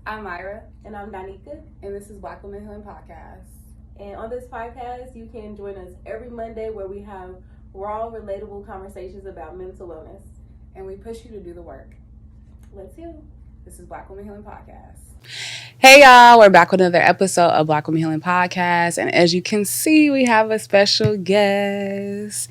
I'm Myra. And I'm Danica. And this is Black Women Healing Podcast. And on this podcast, you can join us every Monday where we have raw, relatable conversations about mental wellness. And we push you to do the work. Let's heal. This is Black Women Healing Podcast. Hey y'all, we're back with another episode of Black Women Healing Podcast. And as you can see, we have a special guest.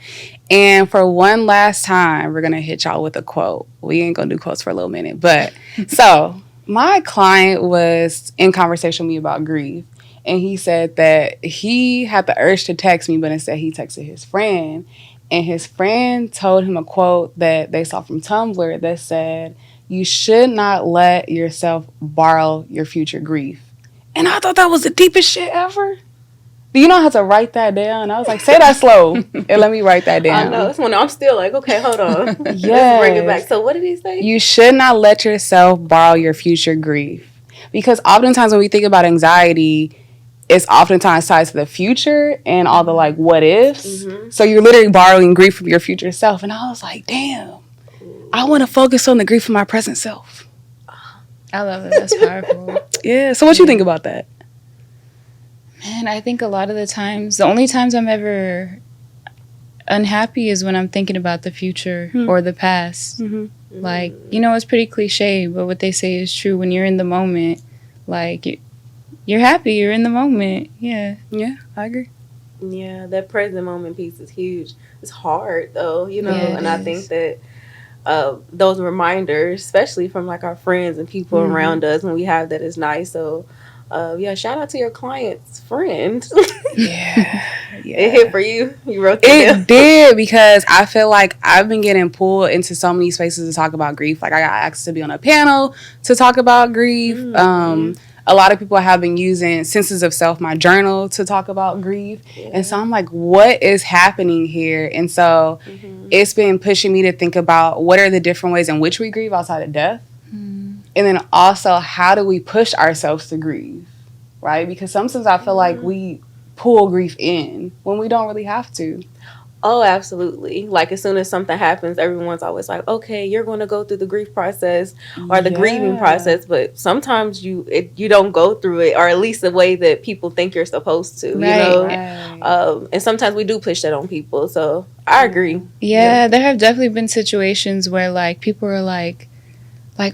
And for one last time, we're going to hit y'all with a quote. We ain't going to do quotes for a little minute. But so my client was in conversation with me about grief. And he said that he had the urge to text me, but instead he texted his friend. And his friend told him a quote that they saw from Tumblr that said, "You should not let yourself borrow your future grief." And I thought that was the deepest shit ever. Do you know how to write that down? I was like, say that slow and let me write that down. I know. It's when I'm still like, okay, hold on. Yes. Let's bring it back. So what did he say? You should not let yourself borrow your future grief. Because oftentimes when we think about anxiety, it's oftentimes tied to the future and all the like what ifs. Mm-hmm. So you're literally borrowing grief from your future self. And I was like, damn, I want to focus on the grief of my present self. I love it. That's powerful. Yeah. So what you think about that? Man, I think a lot of the times, the only times I'm ever unhappy is when I'm thinking about the future or the past. Mm-hmm. Like, you know, it's pretty cliche, but what they say is true. When you're in the moment, like, you're happy, you're in the moment. Yeah. Yeah, I agree. Yeah, that present moment piece is huge. It's hard, though, you know, and I think that those reminders, especially from, like, our friends and people around us, when we have that, is nice. So, yeah, shout out to your client's friend. Yeah. It hit for you. You wrote that down. It did, because I feel like I've been getting pulled into so many spaces to talk about grief. Like, I got asked to be on a panel to talk about grief. A lot of people have been using Senses of Self, my journal, to talk about grief. Yeah. And so I'm like, what is happening here? And so it's been pushing me to think about what are the different ways in which we grieve outside of death. And then also, how do we push ourselves to grieve, right? Because sometimes I feel like we pull grief in when we don't really have to. Oh, absolutely. Like, as soon as something happens, everyone's always like, okay, you're going to go through the grief process or the grieving process. But sometimes you don't go through it, or at least the way that people think you're supposed to, you know? Right. And sometimes we do push that on people. So I agree. Yeah, there have definitely been situations where, like, people are like,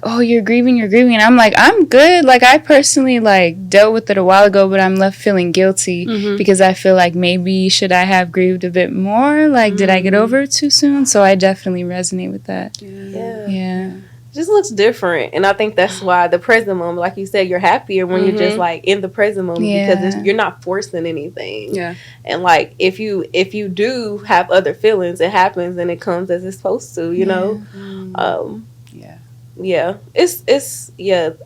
oh, you're grieving. And I'm like, I'm good. Like, I personally, like, dealt with it a while ago, but I'm left feeling guilty because I feel like maybe should I have grieved a bit more? Like, did I get over it too soon? So I definitely resonate with that. Yeah. It just looks different. And I think that's why the present moment, like you said, you're happier when you're just, like, in the present moment because you're not forcing anything. Yeah. And, like, if you do have other feelings, it happens and it comes as it's supposed to, you know? Yeah, it's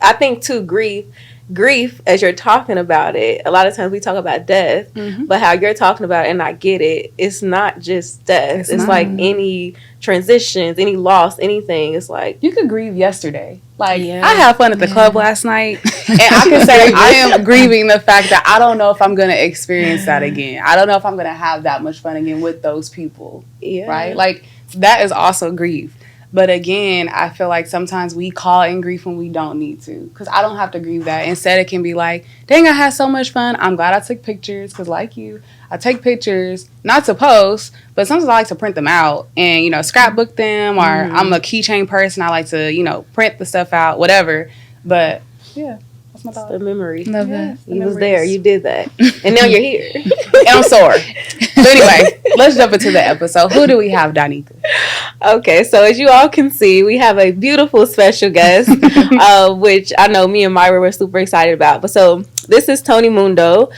I think too, grief, as you're talking about it, a lot of times we talk about death, but how you're talking about it, and I get it, it's not just death. It's like any transitions, any loss, anything. It's like you could grieve yesterday. Like, I had fun at the club last night, and I can say I am grieving the fact that I don't know if I'm going to experience that again. I don't know if I'm going to have that much fun again with those people, right? Like, that is also grief. But again, I feel like sometimes we call in grief when we don't need to. Because I don't have to grieve that. Instead, it can be like, dang, I had so much fun. I'm glad I took pictures. Because like you, I take pictures, not to post, but sometimes I like to print them out and, you know, scrapbook them. Or I'm a keychain person. I like to, you know, print the stuff out, whatever. But, yeah. It's the memory. Love that. You was there. You did that. And now you're here. And I'm sore. So anyway, let's jump into the episode. Who do we have, Danica? Okay, so as you all can see, we have a beautiful special guest, which I know me and Myra were super excited about. But so this is Toni Mundo.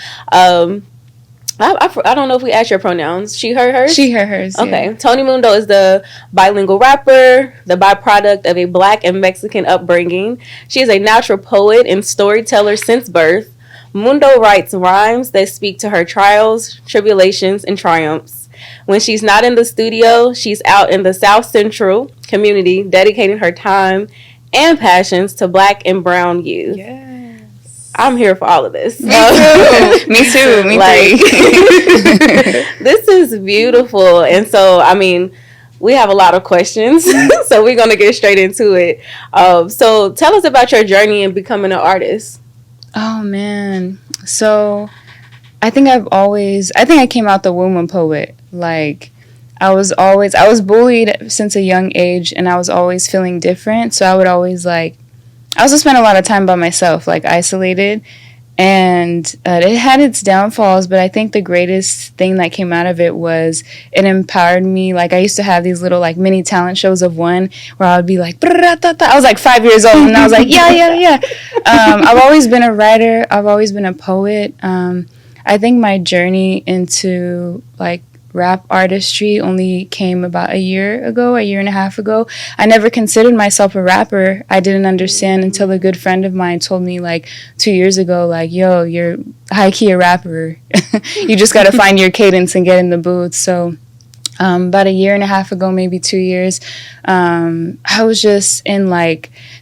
I don't know if we asked your pronouns. She, her, hers? She, her, hers. Okay. Yeah. Toni Mundo is the bilingual rapper, the byproduct of a Black and Mexican upbringing. She is a natural poet and storyteller since birth. Mundo writes rhymes that speak to her trials, tribulations, and triumphs. When she's not in the studio, she's out in the South Central community, dedicating her time and passions to Black and brown youth. Yeah. I'm here for all of this. Me too. Me too. This is beautiful. And so, I mean, we have a lot of questions, so we're gonna get straight into it. So tell us about your journey in becoming an artist. Oh man, so I think I came out the womb a poet. Like I was bullied since a young age, and I was always feeling different. So I would always I also spent a lot of time by myself, like isolated. And it had its downfalls, but I think the greatest thing that came out of it was it empowered me. Like I used to have these little like mini talent shows of one where I would be like, I was like 5 years old, and I was like, yeah. I've always been a writer. I've always been a poet. I think my journey into like rap artistry only came about a year and a half ago. I never considered myself a rapper. I didn't understand until a good friend of mine told me like 2 years ago, like, yo, you're high-key a rapper. You just got to find your cadence and get in the booth. So about a year and a half ago, maybe 2 years, I was just in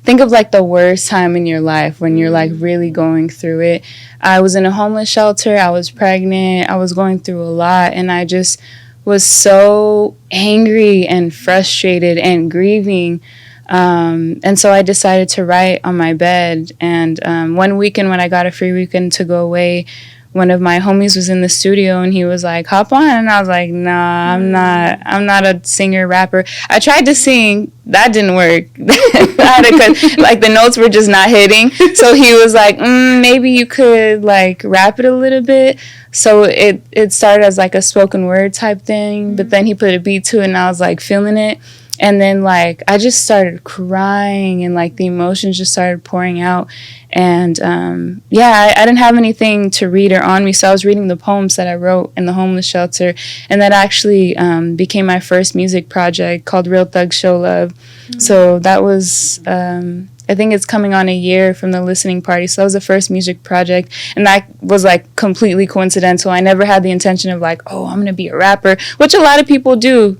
think of like the worst time in your life when you're like really going through it. I was in a homeless shelter. I was pregnant. I was going through a lot, and I just was so angry and frustrated and grieving. And so I decided to write on my bed. And one weekend when I got a free weekend to go away, one of my homies was in the studio, and he was like, hop on. And I was like, nah, I'm not a singer, rapper. I tried to sing. That didn't work. Like the notes were just not hitting. So he was like, maybe you could like rap it a little bit. So it started as like a spoken word type thing, but then he put a beat to it, and I was like feeling it. And then like I just started crying, and like the emotions just started pouring out. And I didn't have anything to read or on me, so I was reading the poems that I wrote in the homeless shelter, and that actually became my first music project called Real Thug Show Love. So that was I think it's coming on a year from the listening party. So that was the first music project, and that was like completely coincidental. I never had the intention of like, oh, I'm gonna be a rapper, which a lot of people do.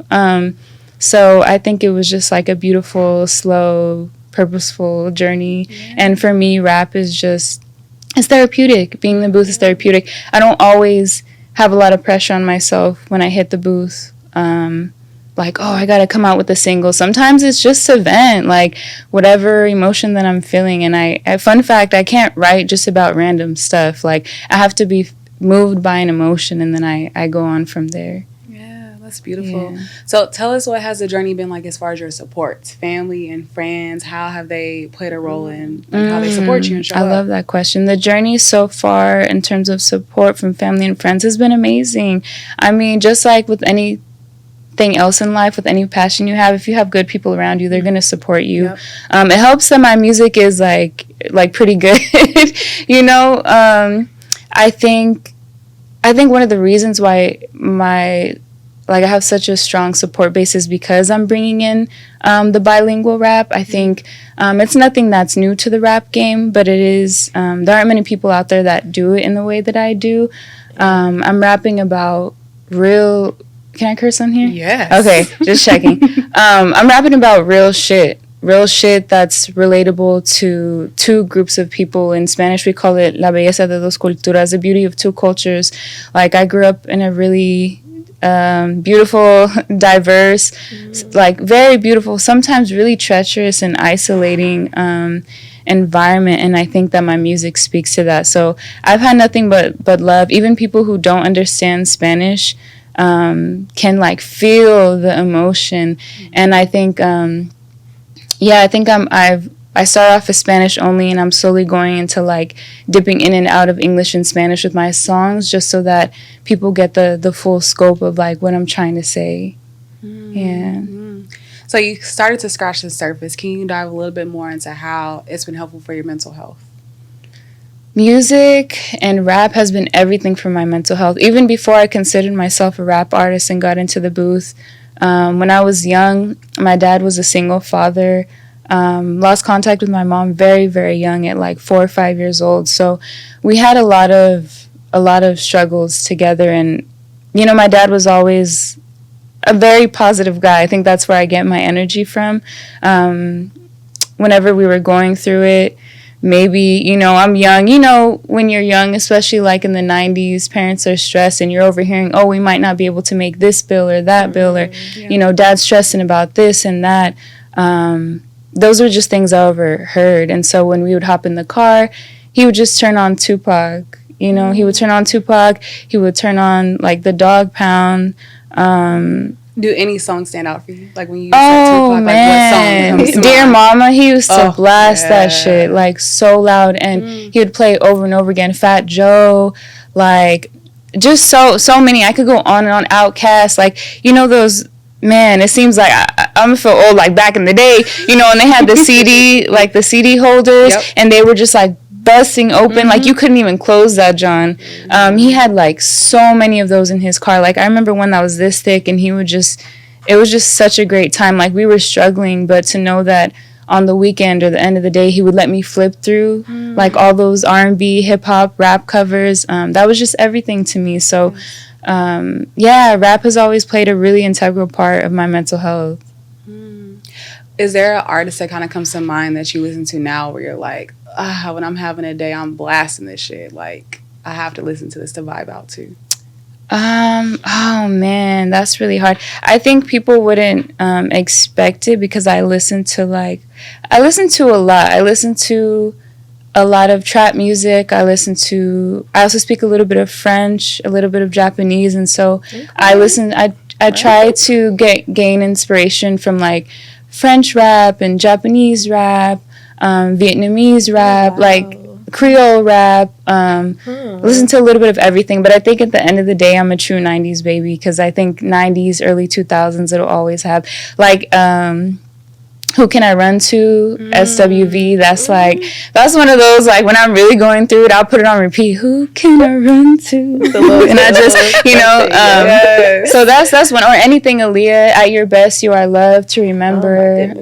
So I think it was just like a beautiful, slow, purposeful journey. Yeah. And for me, rap is just, it's therapeutic. Being in the booth is therapeutic. I don't always have a lot of pressure on myself when I hit the booth. Like, oh, I got to come out with a single. Sometimes it's just to vent, like whatever emotion that I'm feeling. And fun fact, I can't write just about random stuff. Like I have to be moved by an emotion, and then I go on from there. That's beautiful. Yeah. So tell us, what has the journey been like as far as your support, family and friends? How have they played a role in how they support you and show up? I love that question. The journey so far in terms of support from family and friends has been amazing. I mean, just like with anything else in life, with any passion you have, if you have good people around you, they're going to support you. Yep. It helps that my music is like pretty good. You know, I think one of the reasons why I have such a strong support base is because I'm bringing in the bilingual rap. I think it's nothing that's new to the rap game, but it is. There aren't many people out there that do it in the way that I do. I'm rapping about real. Can I curse on here? Yes. Okay, just checking. I'm rapping about real shit that's relatable to two groups of people. In Spanish, we call it la belleza de dos culturas, the beauty of two cultures. Like I grew up in a really beautiful, diverse, like very beautiful, sometimes really treacherous and isolating environment, and I think that my music speaks to that. So I've had nothing but love. Even people who don't understand Spanish can like feel the emotion, and I think I start off as Spanish only, and I'm slowly going into like dipping in and out of English and Spanish with my songs, just so that people get the full scope of like what I'm trying to say. Yeah. So you started to scratch the surface. Can you dive a little bit more into how it's been helpful for your mental health? Music and rap has been everything for my mental health. Even before I considered myself a rap artist and got into the booth, when I was young, my dad was a single father. Lost contact with my mom very, very young at like 4 or 5 years old. So we had a lot of struggles together. And, you know, my dad was always a very positive guy. I think that's where I get my energy from. Whenever we were going through it, maybe, you know, I'm young. You know, when you're young, especially like in the 90s, parents are stressed and you're overhearing, oh, we might not be able to make this bill or that bill, or, you know, dad's stressing about this and that. Those were just things I overheard. And so when we would hop in the car, he would just turn on Tupac. You know, he would turn on Tupac. He would turn on, like, the Dog Pound. Do any song stand out for you? Like, when you Oh, said Tupac, man. like, what song comes to Dear mind? Mama, he used to blast yeah. that shit, like, so loud. And he would play it over and over again. Fat Joe, like, just so many. I could go on and on. Outkast, like, you know, those... Man, it seems like I'm gonna feel old, like back in the day, you know, and they had the CD, like the CD holders, and they were just like busting open, like you couldn't even close that, John. He had like so many of those in his car. Like I remember one that was this thick, and he would just, it was just such a great time. Like we were struggling, but to know that on the weekend or the end of the day, he would let me flip through like all those R&B, hip hop, rap covers. That was just everything to me. So. Yeah, rap has always played a really integral part of my mental health. Is there an artist that kind of comes to mind that you listen to now where you're like, when I'm having a day, I'm blasting this shit. Like, I have to listen to this to vibe out to? Oh man, that's really hard. I think people wouldn't expect it because I listen to a lot. I listen to a lot of trap music. I also speak a little bit of French, a little bit of Japanese, and so I try to gain inspiration from like French rap and Japanese rap, Vietnamese rap, like Creole rap. Listen to a little bit of everything, but I think at the end of the day, I'm a true 90s baby because I think 90s, early 2000s, it'll always have like Who Can I Run To? SWV. That's one of those, like, when I'm really going through it, I'll put it on repeat. Who can I run to? And I just, you know, so that's one. Or anything Aaliyah, At Your Best, You Are Loved to Remember.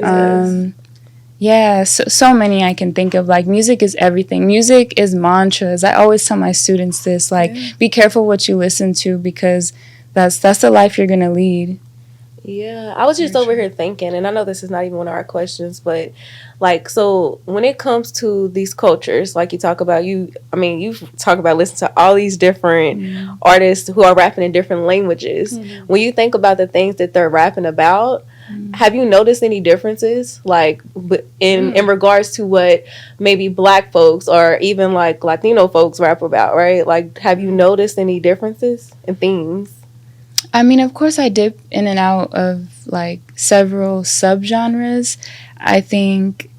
Yeah, so many I can think of. Like, music is everything. Music is mantras. I always tell my students this, like, be careful what you listen to because that's the life you're going to lead. Yeah, I was just over here thinking, and I know this is not even one of our questions, but like, so when it comes to these cultures, like you talk about, you talk about listening to all these different artists who are rapping in different languages. When you think about the things that they're rapping about, have you noticed any differences, like in regards to what maybe Black folks or even like Latino folks rap about, right? Like, have you noticed any differences in themes? I mean, of course, I dip in and out of, like, several subgenres. I think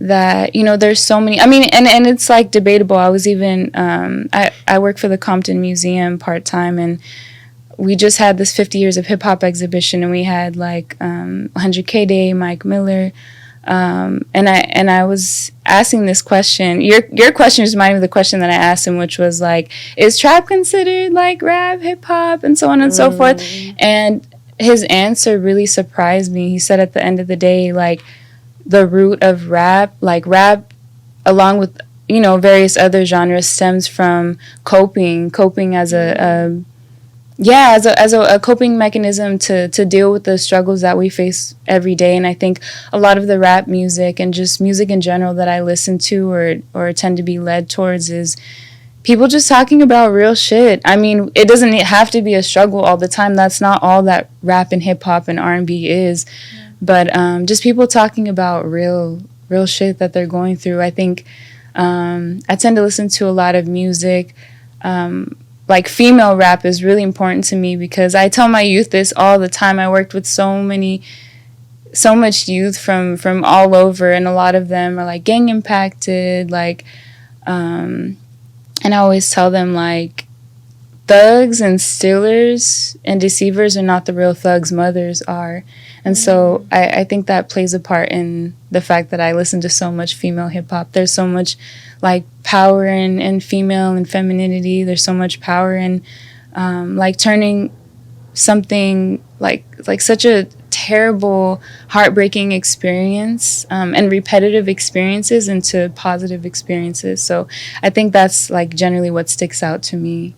that, you know, there's so many. I mean, and it's, like, debatable. I was even, I work for the Compton Museum part-time, and we just had this 50 Years of Hip-Hop exhibition, and we had, like, 100K Day, Mike Miller, and I was asking this question. Your question is reminding me of the question that I asked him, which was like, is trap considered like rap, hip hop, and so on and so forth? And his answer really surprised me. He said at the end of the day, like, the root of rap, like rap, along with, you know, various other genres, stems from coping as a coping mechanism to deal with the struggles that we face every day. And I think a lot of the rap music and just music in general that I listen to or tend to be led towards is people just talking about real shit. I mean, it doesn't have to be a struggle all the time. That's not all that rap and hip hop and R&B is. But just people talking about real shit that they're going through. I think I tend to listen to a lot of music. Like, female rap is really important to me because I tell my youth this all the time. I worked with so much youth from all over, and a lot of them are, like, gang impacted, like, and I always tell them, like, thugs and stealers and deceivers are not the real thugs, mothers are. And so I think that plays a part in the fact that I listen to so much female hip-hop. There's so much, like, power in female and femininity. There's so much power in, like, turning something like such a terrible, heartbreaking experience and repetitive experiences into positive experiences. So I think that's, like, generally what sticks out to me.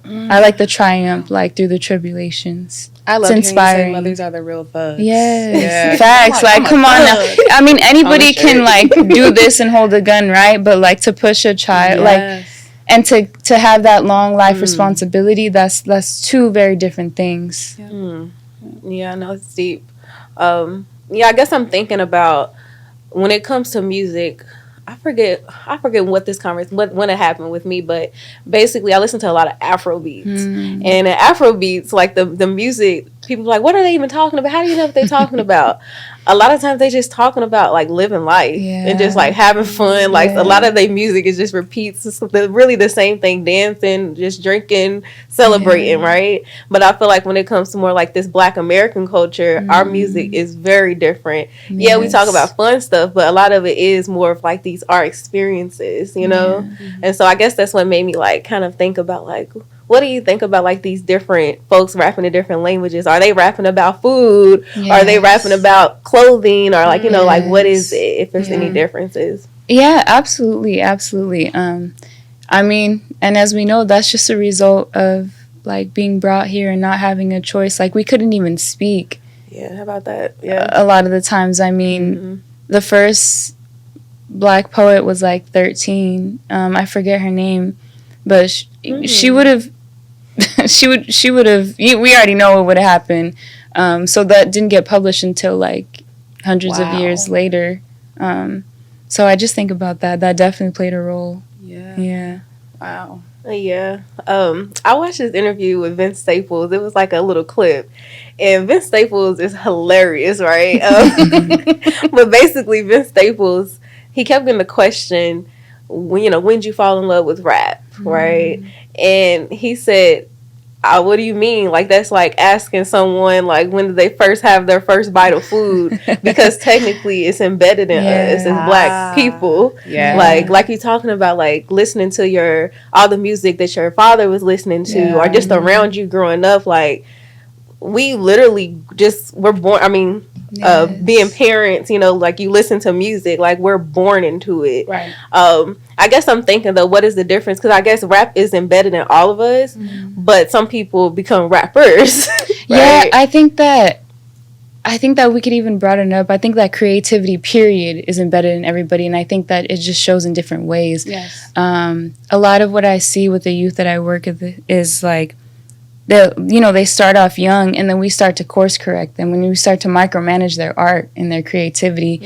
I like the triumph, like through the tribulations. I love it's hearing you say inspiring. mothers are the real thugs. Yes, Yeah. facts. Like, come on now. I mean, anybody can like do this and hold a gun, right? But like to push a child, like, and to have that long life responsibility, that's two very different things. Yeah, I know it's deep. I guess I'm thinking about when it comes to music. I forget what this when it happened with me, but basically I listen to a lot of Afro beats, and in Afro beats, like the music, people are like, what are they even talking about? How do you know what they're talking about? A lot of times they just talking about like living life and just like having fun. Like a lot of their music is just repeats really the same thing, dancing, just drinking, celebrating, right? But I feel like when it comes to more like this Black American culture, our music is very different. Yeah, we talk about fun stuff, but a lot of it is more of like these art experiences, you know? And so I guess that's what made me like kind of think about like, what do you think about like these different folks rapping in different languages? Are they rapping about food? Are they rapping about clothing? Or like, you know, like what is it, if there's any differences? Yeah, absolutely. I mean, and as we know, that's just a result of like being brought here and not having a choice. Like we couldn't even speak. Yeah, how about that? Yeah. A lot of the times, I mean, the first Black poet was like 13. I forget her name, but she would have she would have, we already know what would have happened. So that didn't get published until like hundreds of years later. So I just think about that definitely played a role. Yeah. Wow. Yeah. I watched this interview with Vince Staples. It was like a little clip, and Vince Staples is hilarious, right? But basically Vince Staples, he kept getting the question, when did you fall in love with rap, right? And he said, what do you mean? Like, that's like asking someone, like, when did they first have their first bite of food? Because technically it's embedded in us as Black people. Like you're talking about, like, listening to all the music that your father was listening to, or just around you growing up. Like, we literally we're born, I mean, being parents, like you listen to music, like we're born into it. Right. I guess I'm thinking though, what is the difference? Because I guess rap is embedded in all of us, but some people become rappers. Right? Yeah, I think that we could even broaden up. I think that creativity, period, is embedded in everybody, and I think that it just shows in different ways. Yes. A lot of what I see with the youth that I work with is like, they start off young, and then we start to course correct them when we start to micromanage their art and their creativity.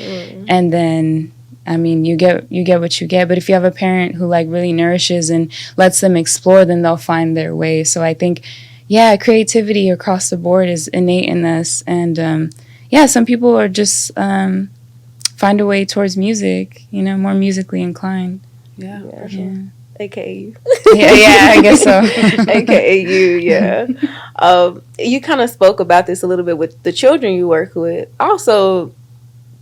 And then, I mean, you get what you get. But if you have a parent who like really nourishes and lets them explore, then they'll find their way. So I think, creativity across the board is innate in us. And some people are just find a way towards music, more musically inclined. Yeah, for sure. AKA you. yeah, I guess so. AKA you, yeah. You kind of spoke about this a little bit with the children you work with. Also,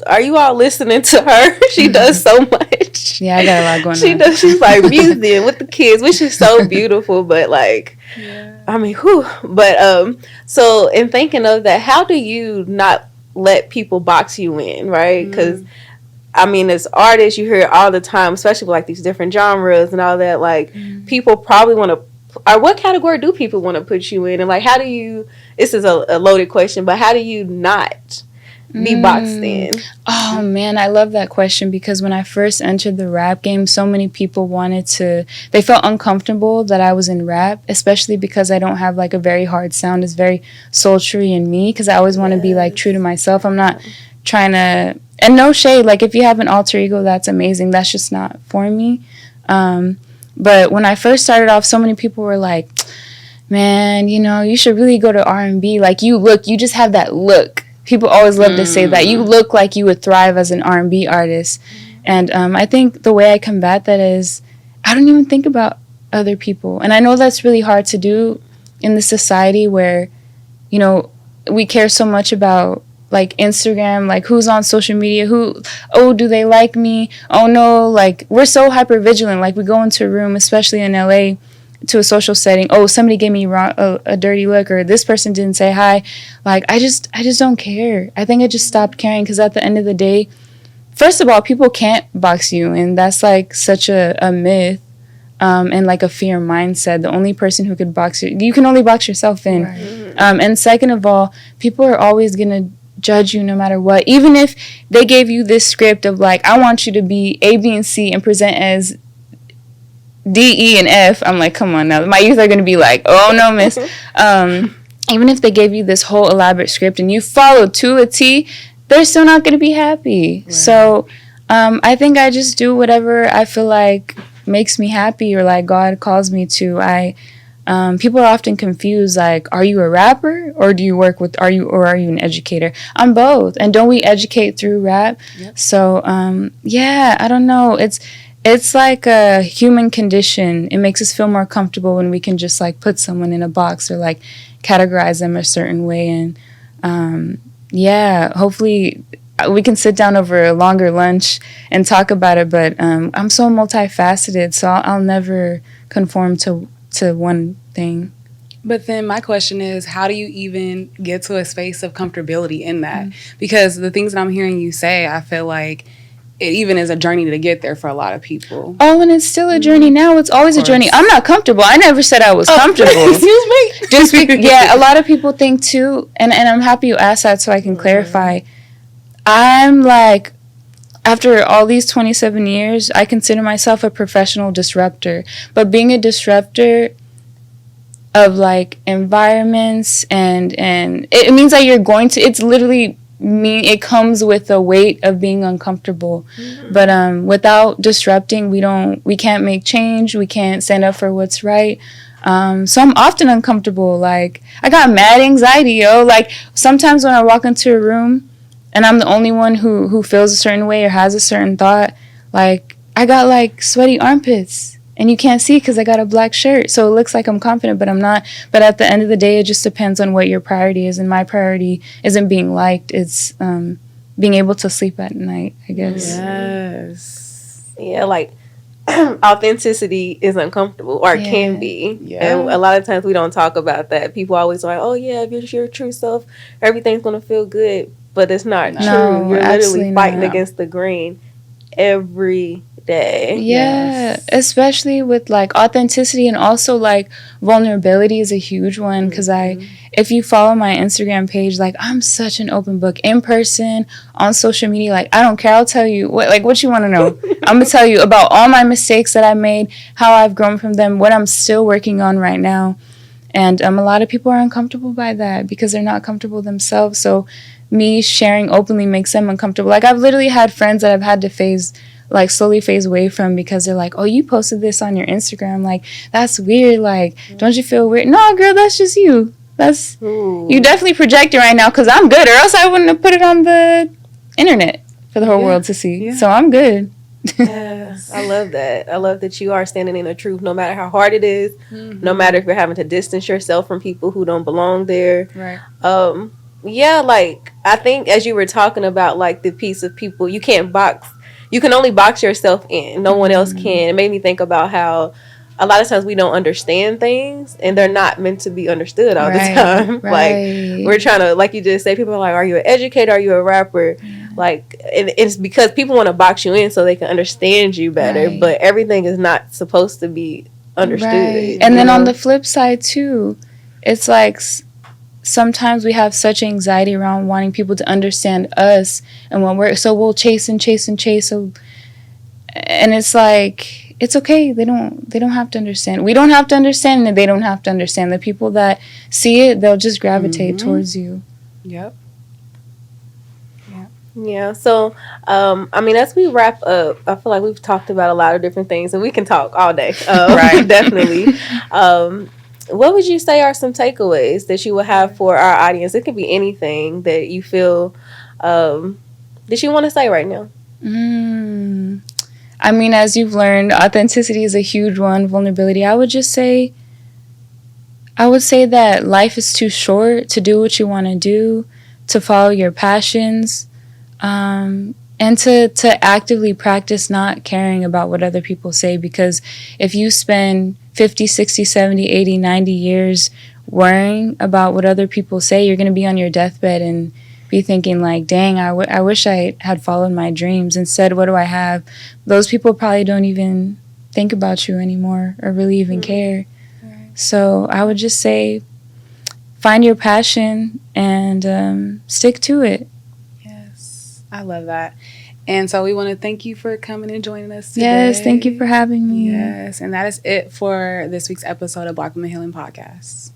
are you all listening to her? She does so much. Yeah, I got a lot going on. She's like musing with the kids, which is so beautiful, but like, I mean, whew. But so in thinking of that, how do you not let people box you in, right? Because I mean, as artists, you hear it all the time, especially with like these different genres and all that. Like, people probably want to, or what category do people want to put you in? And like, how do you, this is a loaded question, but how do you not be boxed in? Oh man, I love that question, because when I first entered the rap game, so many people they felt uncomfortable that I was in rap, especially because I don't have like a very hard sound. It's very sultry in me, because I always want to be like true to myself. I'm not trying to, and no shade, like if you have an alter ego, that's amazing. That's just not for me. But when I first started off, so many people were like, man, you should really go to R&B. Like, you just have that look. People always love to say that. You look like you would thrive as an R&B artist. And I think the way I combat that is I don't even think about other people. And I know that's really hard to do in the society where, we care so much about like Instagram, like who's on social media, do they like me? Oh no, like we're so hyper vigilant. Like we go into a room, especially in LA, to a social setting. Oh, somebody gave me a dirty look, or this person didn't say hi. Like I just don't care. I think I just stopped caring, because at the end of the day, first of all, people can't box you in. That's like such a myth. and like a fear mindset. The only person who could you can only box yourself in. Right. And second of all, people are always going to judge you no matter what. Even if they gave you this script of like, I want you to be A, B, and C and present as D, E, and F. I'm like, come on now. My youth are going to be like, oh no, miss. Even if they gave you this whole elaborate script and you followed to a T, they're still not going to be happy. Right. So I think I just do whatever I feel like makes me happy or like God calls me to. People are often confused, like, are you a rapper or do you work with, are you an educator? I'm both. And don't we educate through rap? Yep. So, yeah, I don't know. It's like a human condition. It makes us feel more comfortable when we can just like put someone in a box or like categorize them a certain way. And yeah, hopefully we can sit down over a longer lunch and talk about it. But I'm so multifaceted, so I'll never conform to one thing. But then my question is, how do you even get to a space of comfortability in that? Because the things that I'm hearing you say, I feel like it even is a journey to get there for a lot of people. Oh, and it's still a journey now. It's always a journey. I'm not comfortable. I never said I was comfortable. Excuse me? Yeah, a lot of people think too, and I'm happy you asked that so I can clarify. I'm like, after all these 27 years, I consider myself a professional disruptor. But being a disruptor of like environments and it means that you're going to, it's literally it comes with the weight of being uncomfortable. But without disrupting, we can't make change. We can't stand up for what's right. So I'm often uncomfortable. Like, I got mad anxiety, yo. Like, sometimes when I walk into a room and I'm the only one who feels a certain way or has a certain thought, like, I got like sweaty armpits. And you can't see because I got a black shirt. So it looks like I'm confident, but I'm not. But at the end of the day, it just depends on what your priority is. And my priority isn't being liked. It's being able to sleep at night, I guess. Yes. Yeah, like authenticity is uncomfortable, or it can be. Yeah. And a lot of times we don't talk about that. People always are like, oh, yeah, if you're your true self, everything's going to feel good. But it's not true. You're literally fighting against the grain every day. Yeah, especially with like authenticity, and also like vulnerability is a huge one, because if you follow my Instagram page, like, I'm such an open book in person, on social media. Like, I don't care. I'll tell you what you want to know. I'm gonna tell you about all my mistakes that I made, how I've grown from them, what I'm still working on right now. And a lot of people are uncomfortable by that because they're not comfortable themselves. So me sharing openly makes them uncomfortable. Like, I've literally had friends that I've had to slowly phase away from because they're like, oh, you posted this on your Instagram. Like, that's weird. Like, don't you feel weird? No, girl, that's just you. You definitely projecting right now because I'm good, or else I wouldn't have put it on the internet for the whole world to see. Yeah. So I'm good. Yes, I love that. I love that you are standing in the truth, no matter how hard it is, no matter if you're having to distance yourself from people who don't belong there. Right. Yeah, like, I think as you were talking about, like, the piece of people, you can only box yourself in. No one else can. It made me think about how a lot of times we don't understand things, and they're not meant to be understood all the time. Right. Like, we're trying to, like you just say, people are like, are you an educator? Are you a rapper? Like, it's because people want to box you in so they can understand you better, but everything is not supposed to be understood. Right. And then on the flip side, too, it's like sometimes we have such anxiety around wanting people to understand us, and we'll chase and chase and chase. So, and it's like, it's okay. They don't have to understand. We don't have to understand, and they don't have to understand. The people that see it, they'll just gravitate towards you. Yep. Yeah. So, I mean, as we wrap up, I feel like we've talked about a lot of different things, and we can talk all day. Right. Definitely. What would you say are some takeaways that you would have for our audience? It could be anything that you feel that you want to say right now. I mean, as you've learned, authenticity is a huge one. Vulnerability. I would say that life is too short to do what you want to do, to follow your passions, and to actively practice not caring about what other people say. Because if you spend 50, 60, 70, 80, 90 years worrying about what other people say, you're going to be on your deathbed and be thinking like, dang, I wish I had followed my dreams. Instead, what do I have? Those people probably don't even think about you anymore or really even care. Right. So I would just say find your passion and stick to it. Yes, I love that. And so we want to thank you for coming and joining us today. Yes, thank you for having me. Yes, and that is it for this week's episode of Black Women Healing Podcast.